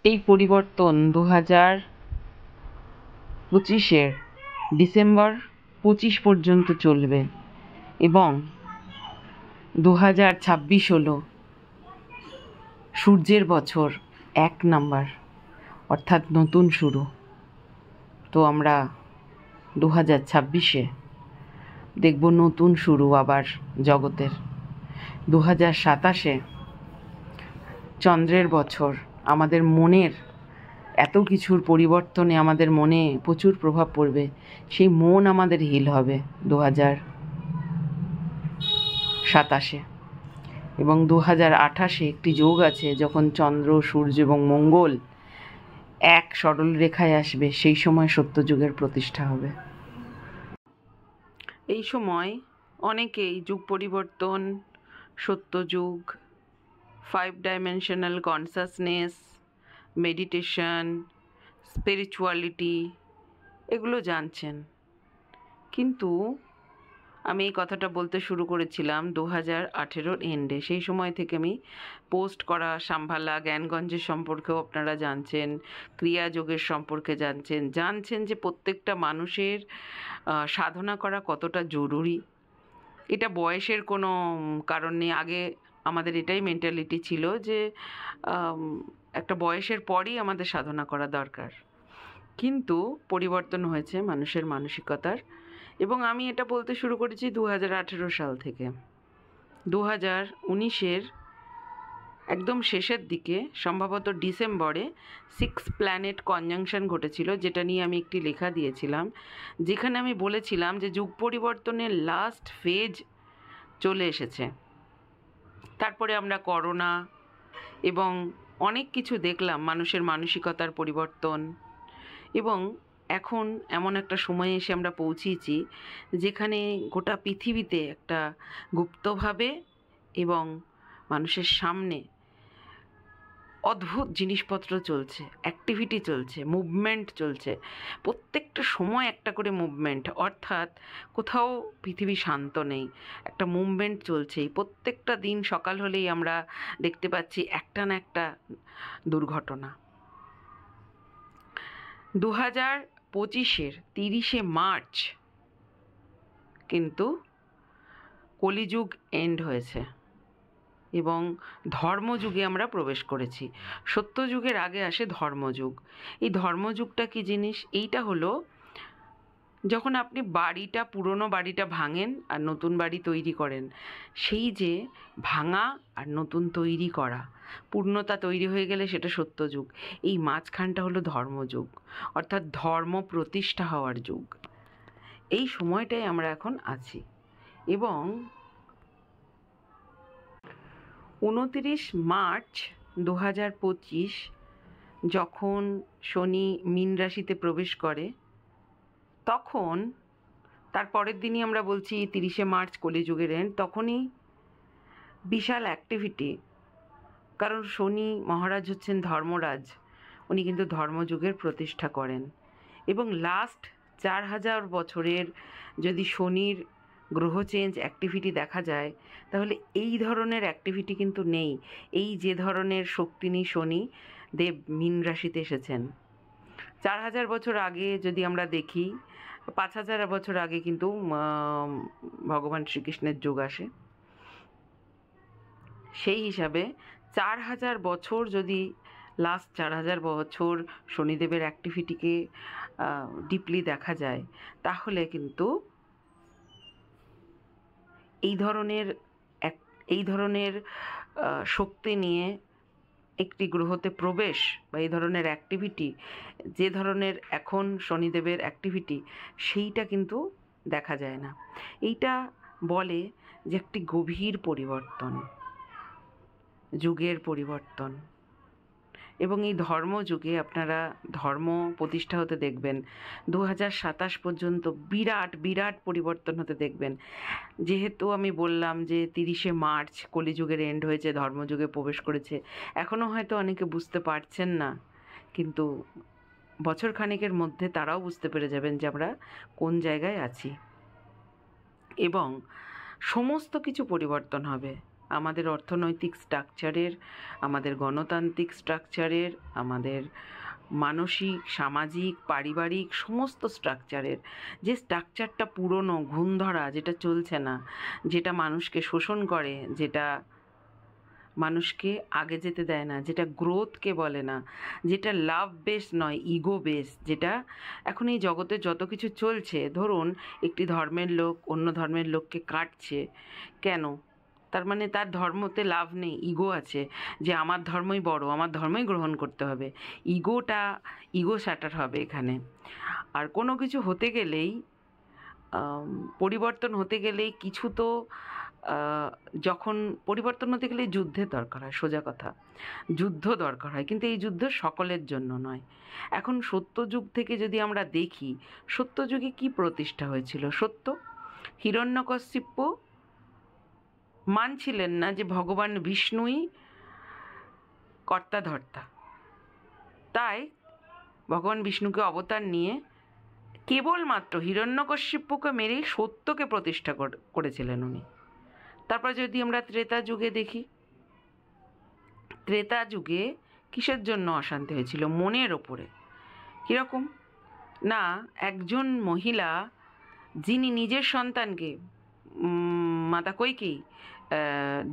এই পরিবর্তন 2025-এর ডিসেম্বর 25 পর্যন্ত চলবে এবং 2026 হলো সূর্যের বছর 1 নাম্বার, অর্থাৎ নতুন শুরু। তো আমরা 2026-এ দেখব নতুন শুরু আবার জগতের। 2027-এ চন্দ্রের বছর, আমাদের মনের এত কিছুর পরিবর্তনে আমাদের মনে প্রচুর প্রভাব পড়বে। সেই মন আমাদের হিল হবে 2027-এ। এবং 2028-এ একটি যোগ আছে, যখন চন্দ্র, সূর্য এবং মঙ্গল এক সরল রেখায় আসবে, সেই সময় সত্যযুগের প্রতিষ্ঠা হবে। এই সময় অনেকেই যুগ পরিবর্তন, সত্যযুগ, 5 ডাইমেনশনাল কনসাসনেস, মেডিটেশন, স্পিরিচুয়ালিটি এগুলো জানছেন। কিন্তু আমি এই কথাটা বলতে শুরু করেছিলাম 2018-র এন্ডে। সেই সময় থেকে আমি পোস্ট করা সাম্ভালা, জ্ঞানগঞ্জের সম্পর্কেও আপনারা জানছেন, ক্রিয়াযোগের সম্পর্কে জানছেন যে প্রত্যেকটা মানুষের সাধনা করা কতটা জরুরি। এটা বয়সের কোনো কারণ নেই। আগে আমাদের এটাই মেন্টালিটি ছিল যে একটা বয়সের পরই আমাদের সাধনা করা দরকার। কিন্তু পরিবর্তন হয়েছে মানুষের মানসিকতার, এবং আমি এটা বলতে শুরু করেছি 2018 সাল থেকে। 2019-এর একদম শেষের দিকে, সম্ভবত ডিসেম্বরে 6 প্ল্যানেট কনজাংশন ঘটেছিল, যেটা নিয়ে আমি একটি লেখা দিয়েছিলাম, যেখানে আমি বলেছিলাম যে যুগ পরিবর্তনের লাস্ট ফেজ চলে এসেছে। তারপরে আমরা করোনা এবং অনেক কিছু দেখলাম, মানুষের মানসিকতার পরিবর্তন, এবং এখন এমন একটা সময়ে এসে আমরা পৌঁছেছি যেখানে গোটা পৃথিবীতে একটা গুপ্তভাবে এবং মানুষের সামনে অদ্ভুত জিনিসপত্র চলছে, অ্যাক্টিভিটি চলছে, মুভমেন্ট চলছে। প্রত্যেকটা সময় একটা করে মুভমেন্ট, অর্থাৎ কোথাও পৃথিবী শান্ত নেই, একটা মুভমেন্ট চলছেই। প্রত্যেকটা দিন সকাল হলেই আমরা দেখতে পাচ্ছি একটা না একটা দুর্ঘটনা। 2025-এর 30শে মার্চ কিন্তু কলিযুগ এন্ড হয়েছে এবং ধর্মযুগে আমরা প্রবেশ করেছি। সত্যযুগের আগে আসে ধর্মযুগ। এই ধর্মযুগটা কি জিনিস? এইটা হলো যখন আপনি পুরনো বাড়িটা ভাঙেন আর নতুন বাড়ি তৈরি করেন, সেই যে ভাঙা আর নতুন তৈরি করা, পূর্ণতা তৈরি হয়ে গেলে সেটা সত্যযুগ। এই মাঝখানটা হলো ধর্মযুগ, অর্থাৎ ধর্ম প্রতিষ্ঠা হওয়ার যুগ। এই সময়টাই আমরা এখন আছি। এবং 29 মার্চ 2025 যখন শনি মীন রাশিতে প্রবেশ করে, তখন তার পরের দিনই আমরা বলছি 30শে মার্চ কলিযুগের এন্ড। তখনই বিশাল অ্যাক্টিভিটি, কারণ শনি মহারাজ হচ্ছেন ধর্মরাজ, উনি কিন্তু ধর্মযুগের প্রতিষ্ঠা করেন। এবং লাস্ট 4000 বছরের যদি শনির গ্রহ চেঞ্জ অ্যাক্টিভিটি দেখা যায়, তাহলে এই ধরনের অ্যাক্টিভিটি কিন্তু নেই। এই যে ধরনের শক্তিনী শনি দেব মীন রাশিতে এসেছেন, 4000 বছর আগে যদি আমরা দেখি, 5000 বছর আগে কিন্তু ভগবান শ্রীকৃষ্ণের যুগ আসে। সেই হিসাবে 4000 বছর যদি লাস্ট 4000 বছর শনিদেবের অ্যাক্টিভিটিকে ডিপলি দেখা যায়, তাহলে কিন্তু এই ধরনের শক্তি নিয়ে একটি গ্রহতে প্রবেশ বা এই ধরনের অ্যাক্টিভিটি, যে ধরনের এখন শনিদেবের অ্যাক্টিভিটি, সেইটা কিন্তু দেখা যায় না। এইটা বলে যে একটি গভীর পরিবর্তন, যুগের পরিবর্তন। এবং এই ধর্মযুগে আপনারা ধর্ম প্রতিষ্ঠা হতে দেখবেন 2027 পর্যন্ত বিরাট বিরাট পরিবর্তন হতে দেখবেন। যেহেতু আমি বললাম যে 30শে মার্চ কলিযুগের এন্ড হয়েছে, ধর্মযুগে প্রবেশ করেছে, এখনও হয়তো অনেকে বুঝতে পারছেন না, কিন্তু বছর খানেকের মধ্যে তারাও বুঝতে পেরে যাবেন যে আমরা কোন জায়গায় আছি। এবং সমস্ত কিছু পরিবর্তন হবে। আমাদের অর্থনৈতিক স্ট্রাকচারের, আমাদের গণতান্ত্রিক স্ট্রাকচারের, আমাদের মানসিক, সামাজিক, পারিবারিক সমস্ত স্ট্রাকচারের যে স্ট্রাকচারটা পুরনো, ঘুণধরা, যেটা চলছে না, যেটা মানুষকে শোষণ করে, যেটা মানুষকে আগে যেতে দেয় না, যেটা গ্রোথকে বলে না, যেটা লাভ বেস নয়, ইগো বেস, যেটা এখন এই জগতে যত কিছু চলছে, ধরুন একটি ধর্মের লোক অন্য ধর্মের লোককে কাটছে, কেন? তার মানে তার ধর্মতে লাভ নেই, ইগো আছে, যে আমার ধর্মই বড়, আমার ধর্মই গ্রহণ করতে হবে, ইগো স্যাটার হবে এখানে। আর কোনো কিছু হতে গেলেই, পরিবর্তন হতে গেলেই কিছু তো, যখন পরিবর্তন হতে গেলে যুদ্ধের দরকার হয়, সোজা কথা, যুদ্ধ দরকার হয়, কিন্তু এই যুদ্ধ সকলের জন্য নয়। এখন সত্যযুগ থেকে যদি আমরা দেখি, সত্যযুগে কি প্রতিষ্ঠা হয়েছিল? সত্য। হিরণ্যকশিপু মানছিলেন না যে ভগবান বিষ্ণুই কর্তাধর্তা, তাই ভগবান বিষ্ণুকে অবতার নিয়ে কেবলমাত্র হিরণ্যকশিপুকে মেরেই সত্যকে প্রতিষ্ঠা করেছিলেন উনি। তারপর যদি আমরা ত্রেতা যুগে দেখি, ত্রেতা যুগে কিসের জন্য অশান্তি হয়েছিল? মনের ওপরে। কীরকম না, একজন মহিলা যিনি নিজের সন্তানকে, মাতা কইকেয়ী,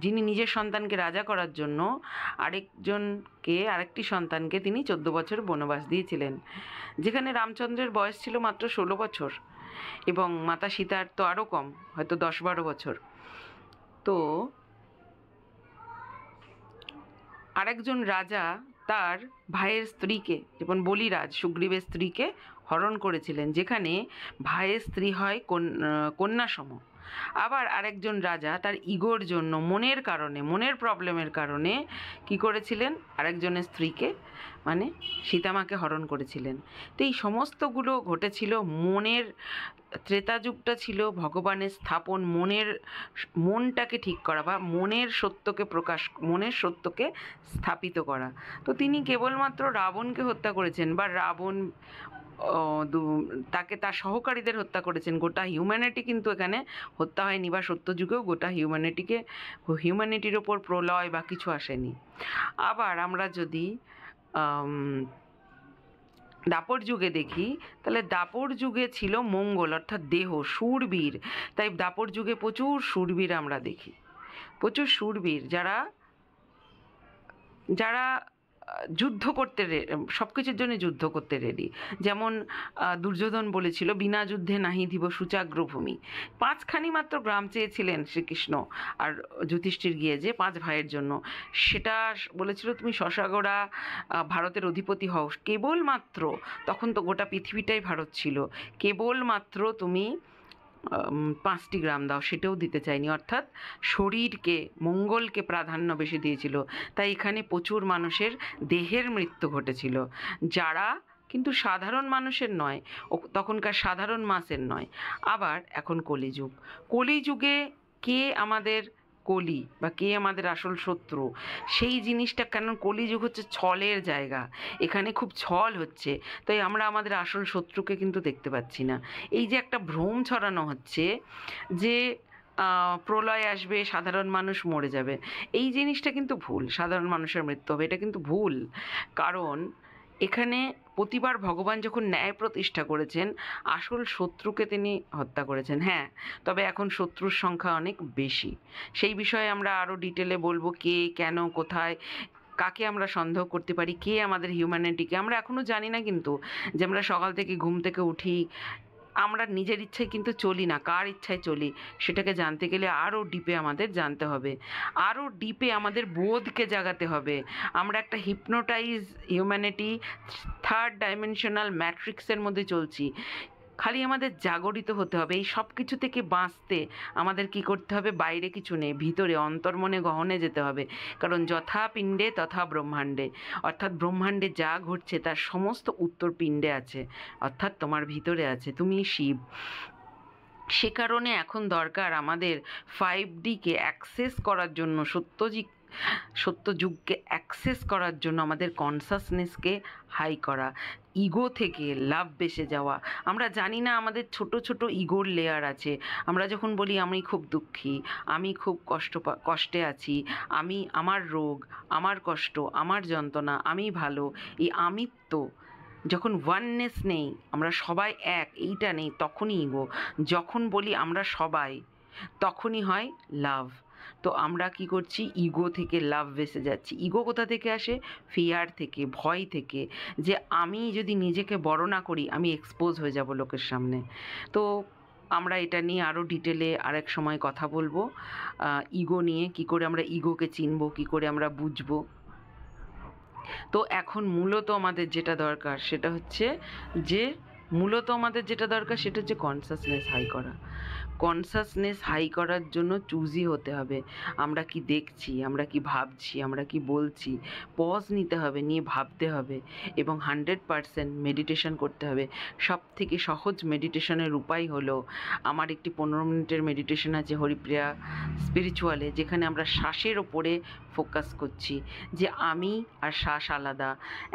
যিনি নিজের সন্তানকে রাজা করার জন্য আরেকটি সন্তানকে তিনি 14 বছর বনবাস দিয়েছিলেন, যেখানে রামচন্দ্রের বয়স ছিল মাত্র 16 বছর এবং মাতা সীতার তো আরও কম, হয়তো 10-12 বছর। তো আরেকজন রাজা তার ভাইয়ের স্ত্রীকে, যেমন বলিরাজ সুগ্রীবের স্ত্রীকে হরণ করেছিলেন, যেখানে ভাইয়ের স্ত্রী হয় কন্যাসম। আবার আরেকজন রাজা তার ইগোর জন্য, মনের কারণে, মনের প্রবলেমের কারণে কি করেছিলেন? আরেকজনের স্ত্রীকে, মানে সীতামাকে হরণ করেছিলেন। তো এই সমস্তগুলো ঘটেছিল মনের। ত্রেতা যুগটা ছিল ভগবানের স্থাপন, মনটাকে ঠিক করা বা মনের সত্যকে মনের সত্যকে স্থাপিত করা। তো তিনি কেবলমাত্র রাবণকে হত্যা করেছেন, বা রাবণ তার সহকারীদের হত্যা করেছেন, গোটা হিউম্যানিটি কিন্তু এখানে হত্যা হয়নি, বা সত্যযুগেও গোটা হিউম্যানিটির ওপর প্রলয় বা কিছু আসেনি। আবার আমরা যদি দাপর যুগে দেখি, তাহলে দাপর যুগে ছিল মঙ্গল, অর্থাৎ দেহ, শূরবীর। তাই দাপর যুগে প্রচুর শূরবীর আমরা দেখি, প্রচুর শূরবীর, যারা যুদ্ধ করতে, সব কিছুর জন্য যুদ্ধ করতে রেডি। যেমন দুর্যোধন বলেছিল, বিনা যুদ্ধে নাহি দিব সূচাগ্র ভূমি। 5খানি মাত্র গ্রাম চেয়েছিলেন শ্রীকৃষ্ণ আর যুধিষ্ঠির গিয়ে, যে 5 ভাইয়ের জন্য, সেটা বলেছিল তুমি শশাগোড়া ভারতের অধিপতি হও, কেবলমাত্র, তখন তো গোটা পৃথিবীটাই ভারত ছিল, কেবলমাত্র তুমি 5টি গ্রাম দাও, সেটাও দিতে চাইনি। অর্থাৎ শরীরকে, মঙ্গলকে প্রাধান্য বেশি দিয়েছিল। তাই এখানে প্রচুর মানুষের দেহের মৃত্যু ঘটেছিল, যারা কিন্তু সাধারণ মানুষের নয়, তখনকার সাধারণ মাসের নয়। আবার এখন কলিযুগে কে আমাদের কলি, বা কে আমাদের আসল শত্রু, সেই জিনিসটা, কেন কলিযুগ হচ্ছে ছলের জায়গা, এখানে খুব ছল হচ্ছে, তাই আমরা আমাদের আসল শত্রুকে কিন্তু দেখতে পাচ্ছি না। এই যে একটা ভ্রম ছড়ানো হচ্ছে যে প্রলয় আসবে, সাধারণ মানুষ মরে যাবে, এই জিনিসটা কিন্তু ভুল। সাধারণ মানুষের মৃত্যু হবে, এটা কিন্তু ভুল। কারণ এখানে প্রতিবার ভগবান যখন ন্যায় প্রতিষ্ঠা করেছেন, আসল শত্রুকে তিনি হত্যা করেছেন। হ্যাঁ, তবে এখন শত্রুর সংখ্যা অনেক বেশি, সেই বিষয়ে আমরা আরও ডিটেলে বলবো, কে, কেন, কোথায়, কাকে আমরা সন্দেহ করতে পারি, কে আমাদের হিউম্যানিটিকে আমরা এখনও জানি না। কিন্তু যে আমরা সকাল থেকে ঘুম থেকে উঠি, আমরা নিজের ইচ্ছায় কিন্তু চলি না, কার ইচ্ছায় চলি, সেটাকে জানতে গেলে আরও ডিপে আমাদের জানতে হবে, আরও ডিপে আমাদের বোধকে জাগাতে হবে। আমরা একটা হিপনোটাইজ হিউম্যানিটি, 3rd ডাইমেনশনাল ম্যাট্রিক্সের মধ্যে চলছি। খালি আমাদের জাগরিত হতে হবে। এই সব কিছু থেকে বাঁচতে আমাদের কি করতে হবে? বাইরে কিছু নেই, ভিতরে অন্তর্মনে গহনে যেতে হবে। কারণ যথা পিণ্ডে তথা ব্রহ্মাণ্ডে, অর্থাৎ ব্রহ্মাণ্ডে যা ঘটছে তার সমস্ত উত্তর পিণ্ডে আছে, অর্থাৎ তোমার ভিতরে আছে, তুমি শিব। সে কারণে এখন দরকার আমাদের 5Dকে অ্যাক্সেস করার জন্য, সত্য যুগকে অ্যাক্সেস করার জন্য আমাদের কনসাসনেসকে হাই করা, ইগো থেকে লাভ বেসে যাওয়া। আমরা জানি না আমাদের ছোট ছোট ইগোর লেয়ার আছে। আমরা যখন বলি আমি খুব দুঃখী, আমি খুব কষ্টে আছি, আমার রোগ, আমার কষ্ট, আমার যন্ত্রণা, আমি ভালো, এই আমিত্ব, যখন ওয়াননেস নেই, আমরা সবাই এক, এইটা নেই, তখনই ইগো। যখন বলি আমরা সবাই, তখনই হয় লাভ। তো আমরা কি করছি, ইগো থেকে লাভ বেসে যাচ্ছি। ইগো কোথা থেকে আসে? ফিয়ার থেকে, ভয় থেকে, যে আমি যদি নিজেকে বড় না করি আমি এক্সপোজ হয়ে যাব লোকের সামনে। তো আমরা এটা নিয়ে আরও ডিটেলে আরেক সময় কথা বলবো, ইগো নিয়ে, কি করে আমরা ইগোকে চিনবো, কি করে আমরা বুঝবো। তো এখন মূলত আমাদের যেটা দরকার সেটা হচ্ছে কনসাসনেস হাই করা। কনসাসনেস হাই করার জন্য চুজি হতে হবে। আমরা কি দেখছি, আমরা কি ভাবছি, আমরা কি বলছি, পজ নিতে হবে, নিয়ে ভাবতে হবে, এবং 100% মেডিটেশন করতে হবে। সব থেকে সহজ মেডিটেশনের উপায় হলো, আমার একটি 15 মিনিটের মেডিটেশন আছে হরিপ্রিয়া স্পিরিচুয়ালে, যেখানে আমরা শ্বাসের ওপরে ফোকাস করছি, যে আমি আর শ্বাস আলাদা।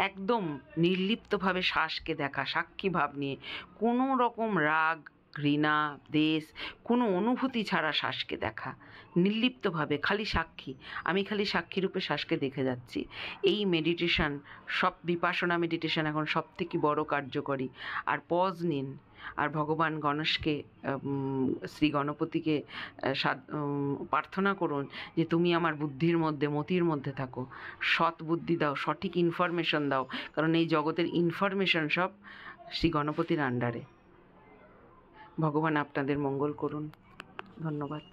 একদম নির্লিপ্তভাবে শ্বাসকে দেখা, সাক্ষী ভাব নিয়ে, কোনো রকম রাগ, ঘৃণা, দেশ, কোনো অনুভূতি ছাড়া শ্বাসকে দেখা, নির্লিপ্তভাবে খালি সাক্ষী। আমি খালি সাক্ষী রূপে শ্বাসকে দেখে যাচ্ছি। এই মেডিটেশন, সব বিপাশনা মেডিটেশন এখন সব থেকে বড় কার্যকরী। আর পজ নিন, আর ভগবান গণেশকে, শ্রী গণপতিকে প্রার্থনা করুন যে তুমি আমার বুদ্ধির মধ্যে, মতির মধ্যে থাকো, সৎ বুদ্ধি দাও, সঠিক ইনফরমেশন দাও, কারণ এই জগতের ইনফরমেশন সব শ্রী গণপতির আন্ডারে। ভগবান আপনাদের মঙ্গল করুন। ধন্যবাদ।